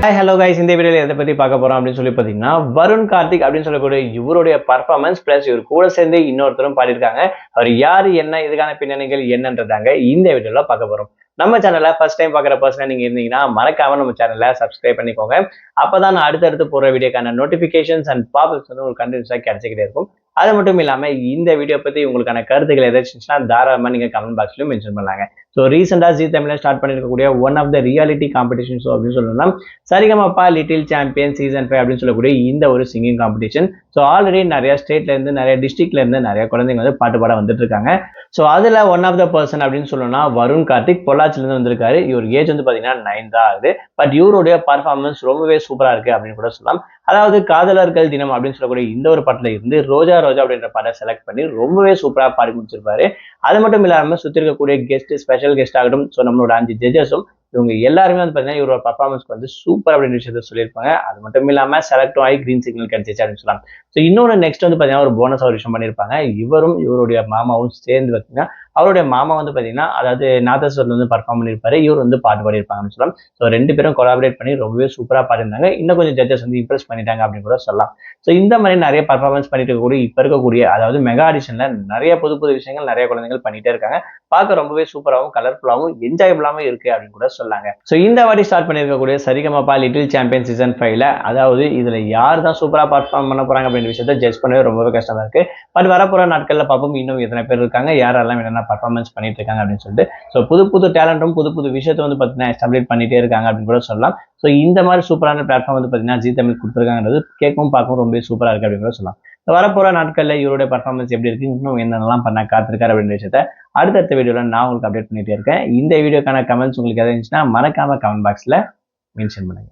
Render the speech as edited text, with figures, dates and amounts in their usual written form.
Hi hello guys, இந்த வீடியோல எதை பத்தி பார்க்க போறோம் அப்படின்னு சொல்லி பாத்தீங்கன்னா, வருண் கார்த்திக் அப்படின்னு சொல்லக்கூடிய இவருடைய பர்ஃபார்மன்ஸ் பிளஸ் இவர் கூட சேர்ந்து இன்னொருத்தரும் பாடியிருக்காங்க. அவர் யாரு, என்ன, இதுக்கான பின்னணிகள் என்னன்றதாங்க இந்த வீடியோல பார்க்க போறோம். நம்ம சேனலை ஃபர்ஸ்ட் டைம் பார்க்குற பர்சனாக நீங்க இருந்தீங்கன்னா மறக்காம நம்ம சேனலை சப்ஸ்கிரைப் பண்ணிக்கோங்க. அப்பதான் நான் அடுத்தடுத்து போற வீடியோக்கான நோட்டிபிகேஷன்ஸ் அண்ட் பாப்ஸ் வந்து உங்களுக்கு கண்டினியூஸாக கிடைச்சிக்கிட்டே இருக்கும். அது மட்டும் இல்லாம இந்த வீடியோ பத்தி உங்களுக்கான கருத்துக்கள் ஏதாச்சும் தாராளமா நீங்க கமெண்ட் பாக்ஸ்லயும் மென்ஷன் பண்ணலாங்க. ஸோ ரீசெண்டா ஜி தமிழ்ல ஸ்டார்ட் பண்ணிருக்கக்கூடிய one of the reality competition show அப்படின்னு சொல்லணும்னா சரிகமப்பா லிட்டில் சாம்பியன் சீசன் 5 அப்படின்னு சொல்லக்கூடிய இந்த ஒரு சிங்கிங் காம்படிஷன். ஸோ ஆல்ரெடி நிறைய ஸ்டேட்ல இருந்து நிறைய டிஸ்ட்ரிக்ட்ல இருந்து நிறைய குழந்தைங்க வந்து பாட்டு பாட வந்துட்டு இருக்காங்க. ஸோ அதுல ஒன் ஆஃப் த பர்சன் அப்படின்னு சொல்லணும்னா வருண் கார்த்திக் பொள்ளாச்சில இருந்து வந்திருக்காரு. இவர் ஏஜ் வந்து பாத்தீங்கன்னா 9 தான் ஆகுது. பட் இவருடைய பர்ஃபார்மன்ஸ் ரொம்பவே சூப்பரா இருக்கு அப்படின்னு கூட சொல்லலாம். அதாவது காதலர்கள் தினம் அப்படின்னு சொல்லக்கூடிய இந்த ஒரு பாட்டுல இருந்து ரோஜா ரோஜா அப்படின்ற பாட்டை செலக்ட் பண்ணி ரொம்பவே சூப்பரா பாடி முடிச்சிருப்பாரு. அது மட்டும் இல்லாம சுத்தி இருக்கக்கூடிய கெஸ்ட், ஸ்பெஷல் கெஸ்ட் ஆகட்டும், ஸோ நம்மளோட 5 ஜட்ஜஸும் இவங்க எல்லாருமே வந்து பாத்தீங்கன்னா இவரோட பர்ஃபார்மன்ஸ்க்கு வந்து சூப்பர் அப்படின்னு விஷயத்த சொல்லியிருப்பாங்க. அது மட்டும் இல்லாம செலக்டும் ஆகி கிரீன் சிக்னல் கிடைச்சிச்சு அப்படின்னு சொல்லலாம். ஸோ இன்னொன்று நெக்ஸ்ட் வந்து பாத்தீங்கன்னா ஒரு போனஸ் ஒரு விஷயம் பண்ணியிருப்பாங்க. இவரும் இவருடைய மாமாவும் சேர்ந்து பாத்தீங்கன்னா அவருடைய மாமா வந்து பாத்தீங்கன்னா அதாவது நாதஸ்வரத்துல வந்து பர்ஃபார்ம் பண்ணியிருப்பாரு, இவர் வந்து பாட்டு பாடியிருப்பாங்கன்னு சொல்லலாம். ஸோ 2 பேரும் கொலாபரேட் பண்ணி ரொம்பவே சூப்பரா பாடிருந்தாங்க. இன்னும் கொஞ்சம் ஜட்ஜஸ் வந்து இம்ப்ரெஸ் பண்ணிட்டாங்க அப்படின்னு கூட சொல்லலாம். ஸோ இந்த மாதிரி நிறைய பர்ஃபார்மன்ஸ் பண்ணிட்டு இருக்கக்கூடிய இப்ப இருக்கக்கூடிய அதாவது மெகா ஆடிஷன்ல நிறைய புது புது விஷயங்கள் நிறைய குழந்தைகள் பண்ணிட்டே இருக்காங்க. பார்க்க ரொம்பவே சூப்பராகவும் கலர்ஃபுல்லாகவும் என்ஜாயபிளாகவும் இருக்கு அப்படின்னு கூட சொல்லாங்க. ஸோ இந்த வாட்டி start பண்ணிருக்கக்கூடிய Sarigamapa little champion season 5ல அதாவது இதுல யார் தான் சூப்பரா பர்ஃபார்ம் பண்ண போறாங்க அப்படின்ற விஷயத்த ஜட்ஜ் பண்ணவே ரொம்பவே கஷ்டமா இருக்கு. பட் வரப்போற நாட்கள்ல பார்ப்போம் இன்னும் எத்தனை பேர் இருக்காங்க, யாரெல்லாம் என்னென்ன பர்ஃபார்மன்ஸ் பண்ணிட்டு இருக்காங்க அப்படின்னு சொல்லிட்டு. ஸோ புது புது டேலண்டும் புது புது விஷயத்தை வந்து பார்த்தீங்கன்னா எஸ்டாப்ளிஷ் பண்ணிட்டே இருக்காங்க அப்படின்னு கூட சொல்லலாம். ஸோ இந்த மாதிரி சூப்பரான பிளாட்ஃபார்ம் வந்து பார்த்தீங்கன்னா ஜி தமிழ் கொடுத்துருக்காங்கிறது கேட்கவும் பார்க்கவும் ரொம்ப சூப்பரா இருக்கு அப்படின்னு கூட சொல்லலாம். வரப்போற நாட்கள்ல இவருடைய பர்ஃபார்மன்ஸ் எப்படி இருக்கு, இன்னும் என்னென்னலாம் பண்ண காத்திருக்காரு அப்படின்ற விஷயத்த அடுத்தடுத்த வீடியோல நான் உங்களுக்கு அப்டேட் பண்ணிட்டே இருக்கேன். இந்த வீடியோக்கான கமெண்ட்ஸ் உங்களுக்கு எதாவது இருந்துச்சுன்னா மறக்காம கமெண்ட் பாக்ஸ்ல மென்ஷன் பண்ணுங்க.